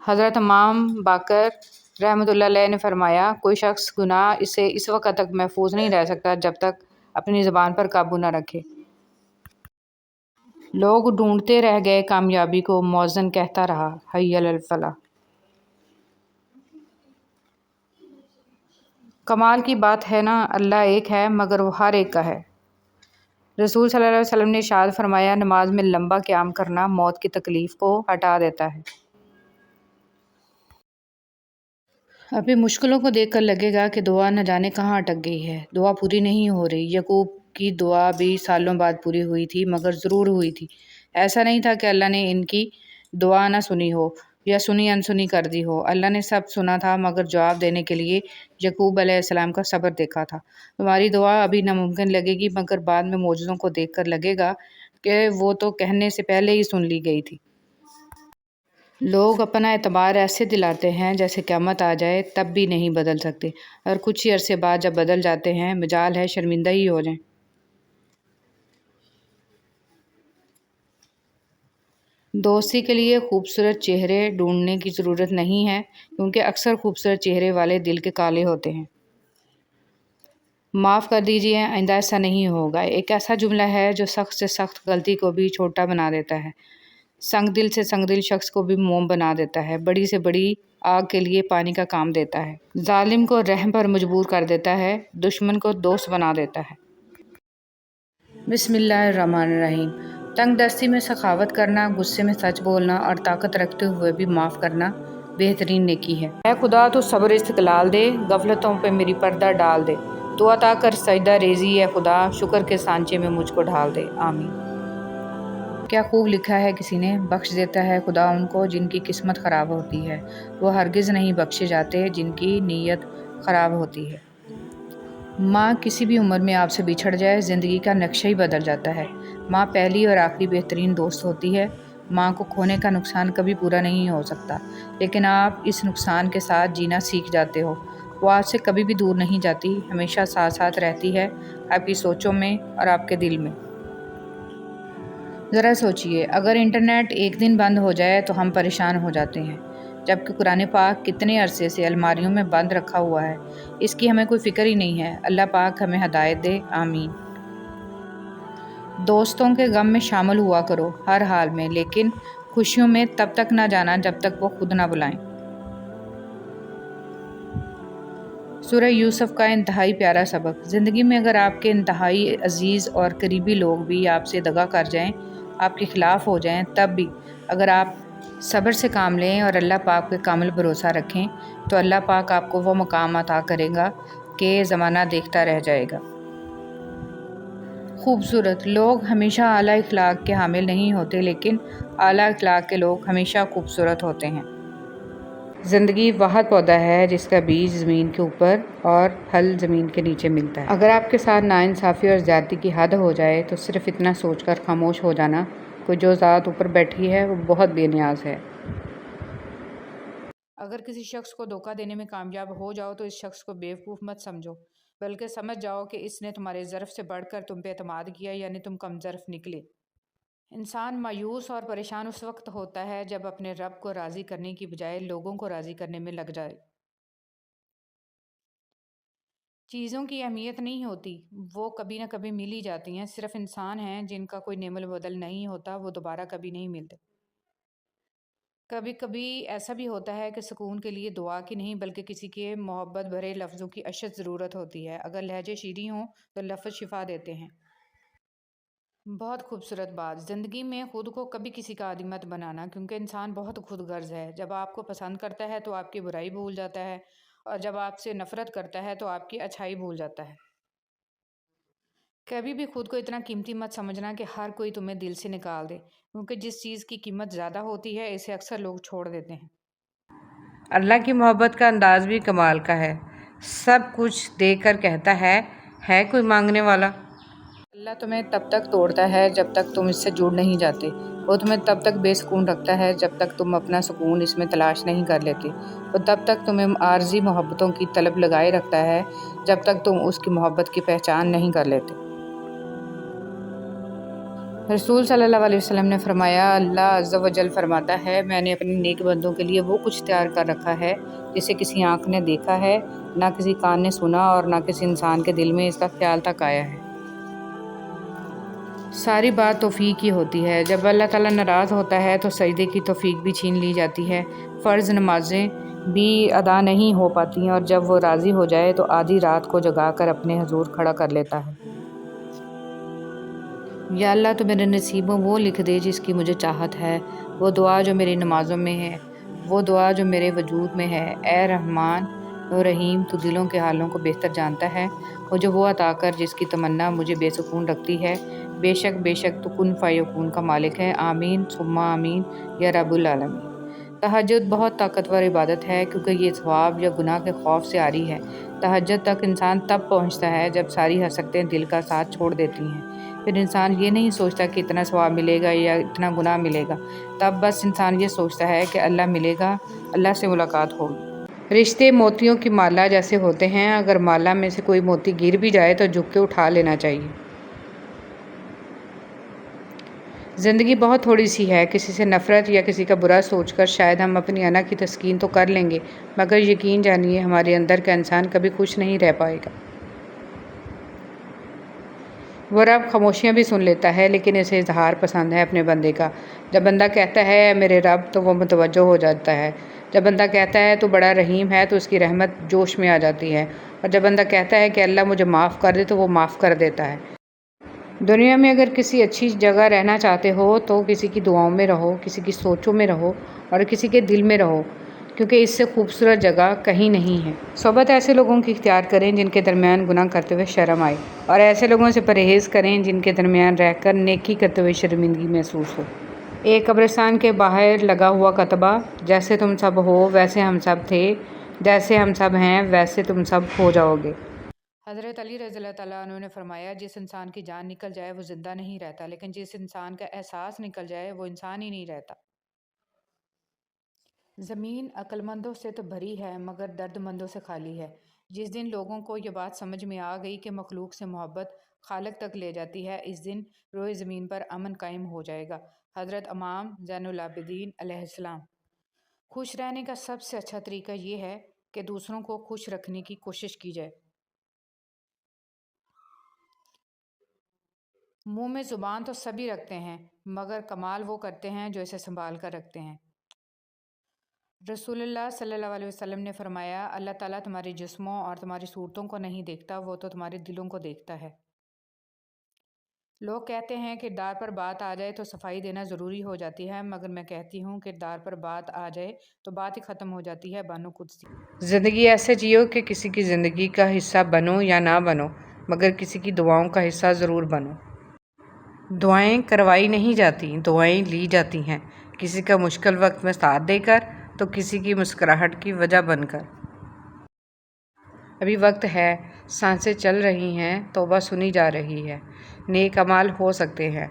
حضرت امام باقر رحمۃ اللہ علیہ نے فرمایا، کوئی شخص گناہ سے اس وقت تک محفوظ نہیں رہ سکتا جب تک اپنی زبان پر قابو نہ رکھے۔ لوگ ڈھونڈتے رہ گئے کامیابی کو، مؤذن کہتا رہا، حی علی الفلاح۔ کمال کی بات ہے نا، اللہ ایک ہے مگر وہ ہر ایک کا ہے۔ رسول صلی اللہ علیہ وسلم نے ارشاد فرمایا، نماز میں لمبا قیام کرنا موت کی تکلیف کو ہٹا دیتا ہے۔ اپنی مشکلوں کو دیکھ کر لگے گا کہ دعا نہ جانے کہاں اٹک گئی ہے، دعا پوری نہیں ہو رہی۔ یعقوب کی دعا بھی سالوں بعد پوری ہوئی تھی، مگر ضرور ہوئی تھی۔ ایسا نہیں تھا کہ اللہ نے ان کی دعا نہ سنی ہو یا سنی انسنی کر دی ہو۔ اللہ نے سب سنا تھا، مگر جواب دینے کے لیے یعقوب علیہ السلام کا صبر دیکھا تھا۔ تمہاری دعا ابھی ناممکن لگے گی، مگر بعد میں معجزوں کو دیکھ کر لگے گا کہ وہ تو کہنے سے پہلے ہی سن لی گئی تھی۔ لوگ اپنا اعتبار ایسے دلاتے ہیں جیسے قیامت آ جائے تب بھی نہیں بدل سکتے، اور کچھ ہی عرصے بعد جب بدل جاتے ہیں مجال ہے شرمندہ ہی ہو جائیں۔ دوستی کے لیے خوبصورت چہرے ڈھونڈنے کی ضرورت نہیں ہے، کیونکہ اکثر خوبصورت چہرے والے دل کے کالے ہوتے ہیں۔ معاف کر دیجیے، آئندہ ایسا نہیں ہوگا، ایک ایسا جملہ ہے جو سخت سے سخت غلطی کو بھی چھوٹا بنا دیتا ہے، سنگ دل سے سنگ دل شخص کو بھی موم بنا دیتا ہے، بڑی سے بڑی آگ کے لیے پانی کا کام دیتا ہے، ظالم کو رحم پر مجبور کر دیتا ہے، دشمن کو دوست بنا دیتا ہے۔ بسم اللہ الرحمن الرحیم۔ تنگ دستی میں سخاوت کرنا، غصے میں سچ بولنا اور طاقت رکھتے ہوئے بھی معاف کرنا بہترین نیکی ہے۔ اے خدا تو صبر استقلال دے، غفلتوں پہ میری پردہ ڈال دے، تو عطا کر سجدہ ریزی اے خدا، شکر کے سانچے میں مجھ کو ڈھال دے، آمین۔ کیا خوب لکھا ہے کسی نے، بخش دیتا ہے خدا ان کو جن کی قسمت خراب ہوتی ہے، وہ ہرگز نہیں بخشے جاتے جن کی نیت خراب ہوتی ہے۔ ماں کسی بھی عمر میں آپ سے بچھڑ جائے زندگی کا نقشہ ہی بدل جاتا ہے۔ ماں پہلی اور آخری بہترین دوست ہوتی ہے۔ ماں کو کھونے کا نقصان کبھی پورا نہیں ہو سکتا، لیکن آپ اس نقصان کے ساتھ جینا سیکھ جاتے ہو۔ وہ آپ سے کبھی بھی دور نہیں جاتی، ہمیشہ ساتھ ساتھ رہتی ہے، آپ کی سوچوں میں اور آپ کے دل میں۔ ذرا سوچئے، اگر انٹرنیٹ ایک دن بند ہو جائے تو ہم پریشان ہو جاتے ہیں، جبکہ قرآن پاک کتنے عرصے سے الماریوں میں بند رکھا ہوا ہے، اس کی ہمیں کوئی فکر ہی نہیں ہے۔ اللہ پاک ہمیں ہدایت دے، آمین۔ دوستوں کے غم میں شامل ہوا کرو ہر حال میں، لیکن خوشیوں میں تب تک نہ جانا جب تک وہ خود نہ بلائیں۔ سورہ یوسف کا انتہائی پیارا سبق۔ زندگی میں اگر آپ کے انتہائی عزیز اور قریبی لوگ بھی آپ سے دغا کر جائیں، آپ کے خلاف ہو جائیں، تب بھی اگر آپ صبر سے کام لیں اور اللہ پاک پہ کامل بھروسہ رکھیں تو اللہ پاک آپ کو وہ مقام عطا کرے گا کہ زمانہ دیکھتا رہ جائے گا۔ خوبصورت لوگ ہمیشہ اعلیٰ اخلاق کے حامل نہیں ہوتے، لیکن اعلیٰ اخلاق کے لوگ ہمیشہ خوبصورت ہوتے ہیں۔ زندگی واحد پودا ہے جس کا بیج زمین کے اوپر اور پھل زمین کے نیچے ملتا ہے۔ اگر آپ کے ساتھ ناانصافی اور زیادتی کی حد ہو جائے تو صرف اتنا سوچ کر خاموش ہو جانا کہ جو ذات اوپر بیٹھی ہے وہ بہت بے نیاز ہے۔ اگر کسی شخص کو دھوکہ دینے میں کامیاب ہو جاؤ تو اس شخص کو بیوقوف مت سمجھو، بلکہ سمجھ جاؤ کہ اس نے تمہارے ظرف سے بڑھ کر تم پہ اعتماد کیا، یعنی تم کم ظرف نکلے۔ انسان مایوس اور پریشان اس وقت ہوتا ہے جب اپنے رب کو راضی کرنے کی بجائے لوگوں کو راضی کرنے میں لگ جائے۔ چیزوں کی اہمیت نہیں ہوتی، وہ کبھی نہ کبھی مل ہی جاتی ہیں، صرف انسان ہیں جن کا کوئی نعم البدل نہیں ہوتا، وہ دوبارہ کبھی نہیں ملتے۔ کبھی کبھی ایسا بھی ہوتا ہے کہ سکون کے لیے دعا کی نہیں بلکہ کسی کے محبت بھرے لفظوں کی اشد ضرورت ہوتی ہے، اگر لہجے شیریں ہوں تو لفظ شفا دیتے ہیں۔ بہت خوبصورت بات۔ زندگی میں خود کو کبھی کسی کا عادی مت بنانا، کیونکہ انسان بہت خود غرض ہے۔ جب آپ کو پسند کرتا ہے تو آپ کی برائی بھول جاتا ہے، اور جب آپ سے نفرت کرتا ہے تو آپ کی اچھائی بھول جاتا ہے۔ کبھی بھی خود کو اتنا قیمتی مت سمجھنا کہ ہر کوئی تمہیں دل سے نکال دے، کیونکہ جس چیز کی قیمت زیادہ ہوتی ہے اسے اکثر لوگ چھوڑ دیتے ہیں۔ اللہ کی محبت کا انداز بھی کمال کا ہے، سب کچھ دے کر کہتا ہے کوئی مانگنے والا؟ اللہ تمہیں تب تک توڑتا ہے جب تک تم اس سے جڑ نہیں جاتے، وہ تمہیں تب تک بے سکون رکھتا ہے جب تک تم اپنا سکون اس میں تلاش نہیں کر لیتے، وہ تب تک تمہیں عارضی محبتوں کی طلب لگائے رکھتا ہے جب تک تم اس کی محبت کی پہچان نہیں کر لیتے۔ رسول صلی اللہ علیہ وسلم نے فرمایا، اللہ عز و جل فرماتا ہے، میں نے اپنے نیک بندوں کے لیے وہ کچھ تیار کر رکھا ہے جسے کسی آنکھ نے دیکھا ہے، نہ کسی کان نے سنا اور نہ کسی انسان کے دل میں اس کا خیال تک آیا ہے۔ ساری بات توفیق کی ہوتی ہے۔ جب اللہ تعالیٰ ناراض ہوتا ہے تو سجدے کی توفیق بھی چھین لی جاتی ہے، فرض نمازیں بھی ادا نہیں ہو پاتی ہیں، اور جب وہ راضی ہو جائے تو آدھی رات کو جگا کر اپنے حضور کھڑا کر لیتا ہے۔ یا اللہ تو میرے نصیبوں وہ لکھ دے جس کی مجھے چاہت ہے، وہ دعا جو میری نمازوں میں ہے، وہ دعا جو میرے وجود میں ہے۔ اے رحمان و رحیم، تو دلوں کے حالوں کو بہتر جانتا ہے، مجھے وہ عطا کر جس کی تمنا مجھے بے سکون رکھتی ہے۔ بے شک تو کن فیکون کا مالک ہے۔ آمین ثم آمین یا رب العالمین۔ تہجد بہت طاقتور عبادت ہے کیونکہ یہ ثواب یا گناہ کے خوف سے عاری ہے۔ تہجد تک انسان تب پہنچتا ہے جب ساری حسرتیں دل کا ساتھ چھوڑ دیتی ہیں۔ پھر انسان یہ نہیں سوچتا کہ اتنا ثواب ملے گا یا اتنا گناہ ملے گا، تب بس انسان یہ سوچتا ہے کہ اللہ ملے گا، اللہ سے ملاقات ہوگی۔ رشتے موتیوں کی مالا جیسے ہوتے ہیں، اگر مالا میں سے کوئی موتی گر بھی جائے تو جھک کے اٹھا لینا چاہیے۔ زندگی بہت تھوڑی سی ہے، کسی سے نفرت یا کسی کا برا سوچ کر شاید ہم اپنی انا کی تسکین تو کر لیں گے، مگر یقین جانیے ہمارے اندر کا انسان کبھی خوش نہیں رہ پائے گا۔ وہ رب خاموشیاں بھی سن لیتا ہے، لیکن اسے اظہار پسند ہے اپنے بندے کا۔ جب بندہ کہتا ہے اے میرے رب تو وہ متوجہ ہو جاتا ہے۔ جب بندہ کہتا ہے تو بڑا رحیم ہے تو اس کی رحمت جوش میں آ جاتی ہے، اور جب بندہ کہتا ہے کہ اللہ مجھے معاف کر دے تو وہ معاف کر دیتا ہے۔ دنیا میں اگر کسی اچھی جگہ رہنا چاہتے ہو تو کسی کی دعاؤں میں رہو، کسی کی سوچوں میں رہو اور کسی کے دل میں رہو، کیونکہ اس سے خوبصورت جگہ کہیں نہیں ہے۔ صحبت ایسے لوگوں کی اختیار کریں جن کے درمیان گناہ کرتے ہوئے شرم آئے، اور ایسے لوگوں سے پرہیز کریں جن کے درمیان رہ کر نیکی کرتے ہوئے شرمندگی محسوس ہو۔ ایک قبرستان کے باہر لگا ہوا کتبہ، جیسے تم سب ہو ویسے ہم سب تھے، جیسے ہم سب ہیں ویسے تم سب ہو جاؤ گے۔ حضرت علی رضی اللہ تعالیٰ عنہ نے فرمایا، جس انسان کی جان نکل جائے وہ زندہ نہیں رہتا، لیکن جس انسان کا احساس نکل جائے وہ انسان ہی نہیں رہتا۔ زمین عقل مندوں سے تو بھری ہے مگر درد مندوں سے خالی ہے۔ جس دن لوگوں کو یہ بات سمجھ میں آ گئی کہ مخلوق سے محبت خالق تک لے جاتی ہے، اس دن روئے زمین پر امن قائم ہو جائے گا۔ حضرت امام زین العابدین علیہ السلام۔ خوش رہنے کا سب سے اچھا طریقہ یہ ہے کہ دوسروں کو خوش رکھنے کی کوشش کی جائے۔ منہ میں زبان تو سبھی رکھتے ہیں، مگر کمال وہ کرتے ہیں جو اسے سنبھال کر رکھتے ہیں۔ رسول اللہ صلی اللہ علیہ وسلم نے فرمایا، اللہ تعالیٰ تمہارے جسموں اور تمہاری صورتوں کو نہیں دیکھتا، وہ تو تمہارے دلوں کو دیکھتا ہے۔ لوگ کہتے ہیں کردار پر بات آ جائے تو صفائی دینا ضروری ہو جاتی ہے، مگر میں کہتی ہوں کردار پر بات آ جائے تو بات ہی ختم ہو جاتی ہے۔ بانو قدسی۔ زندگی ایسے جیو کہ کسی کی زندگی کا حصہ بنو یا نہ بنو، مگر کسی کی دعاؤں کا حصہ ضرور بنو۔ دعائیں کروائی نہیں جاتی، دعائیں لی جاتی ہیں، کسی کا مشکل وقت میں ساتھ دے کر تو کسی کی مسکراہٹ کی وجہ بن کر۔ ابھی وقت ہے، سانسیں چل رہی ہیں، توبہ سنی جا رہی ہے، نیک اعمال ہو سکتے ہیں،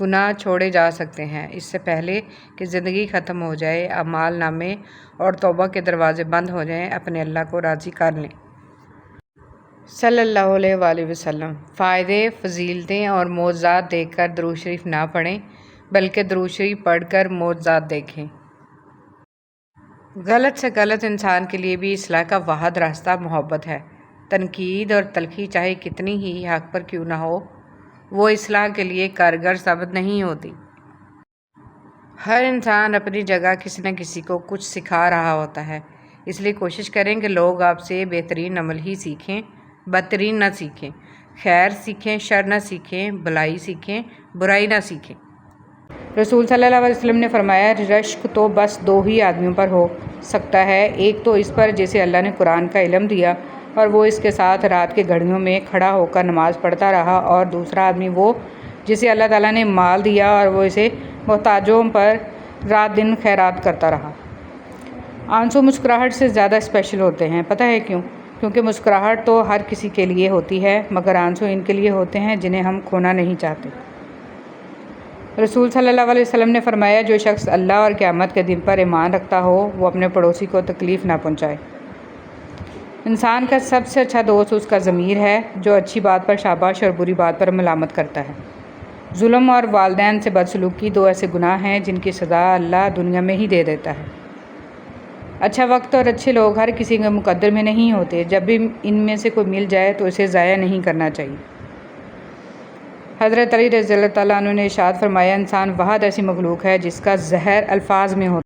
گناہ چھوڑے جا سکتے ہیں۔ اس سے پہلے کہ زندگی ختم ہو جائے، اعمال نامے اور توبہ کے دروازے بند ہو جائیں، اپنے اللہ کو راضی کر لیں۔ صلی اللہ علیہ وآلہ وسلم۔ فائدے، فضیلتیں اور معجزات دیکھ کر درود شریف نہ پڑھیں، بلکہ درود شریف پڑھ کر معجزات دیکھیں۔ غلط سے غلط انسان کے لیے بھی اصلاح کا واحد راستہ محبت ہے۔ تنقید اور تلخی چاہے کتنی ہی حق پر کیوں نہ ہو، وہ اصلاح کے لیے کارگر ثابت نہیں ہوتی۔ ہر انسان اپنی جگہ کسی نہ کسی کو کچھ سکھا رہا ہوتا ہے، اس لیے کوشش کریں کہ لوگ آپ سے بہترین عمل ہی سیکھیں، بدترین نہ سیکھیں، خیر سیکھیں، شر نہ سیکھیں، بھلائی سیکھیں، برائی نہ سیکھیں۔ رسول صلی اللہ علیہ وسلم نے فرمایا، رشک تو بس دو ہی آدمیوں پر ہو سکتا ہے، ایک تو اس پر جسے اللہ نے قرآن کا علم دیا اور وہ اس کے ساتھ رات کے گھڑیوں میں کھڑا ہو کر نماز پڑھتا رہا، اور دوسرا آدمی وہ جسے اللہ تعالیٰ نے مال دیا اور وہ اسے محتاجوں پر رات دن خیرات کرتا رہا۔ آنسو مسکراہٹ سے زیادہ اسپیشل ہوتے ہیں، پتہ ہے کیوں؟ کیونکہ مسکراہٹ تو ہر کسی کے لیے ہوتی ہے، مگر آنسو ان کے لیے ہوتے ہیں جنہیں ہم کھونا نہیں چاہتے۔ رسول صلی اللہ علیہ وسلم نے فرمایا، جو شخص اللہ اور قیامت کے دن پر ایمان رکھتا ہو وہ اپنے پڑوسی کو تکلیف نہ پہنچائے۔ انسان کا سب سے اچھا دوست اس کا ضمیر ہے، جو اچھی بات پر شاباش اور بری بات پر ملامت کرتا ہے۔ ظلم اور والدین سے بدسلوکی 2 ایسے گناہ ہیں جن کی سزا اللہ دنیا میں ہی دے دیتا ہے۔ اچھا وقت اور اچھے لوگ ہر کسی کے مقدر میں نہیں ہوتے، جب بھی ان میں سے کوئی مل جائے تو اسے ضائع نہیں کرنا چاہیے۔ حضرت علی رضی اللہ تعالیٰ عنہ نے ارشاد فرمایا، انسان واحد ایسی مخلوق ہے جس کا زہر الفاظ میں ہوتا ہے۔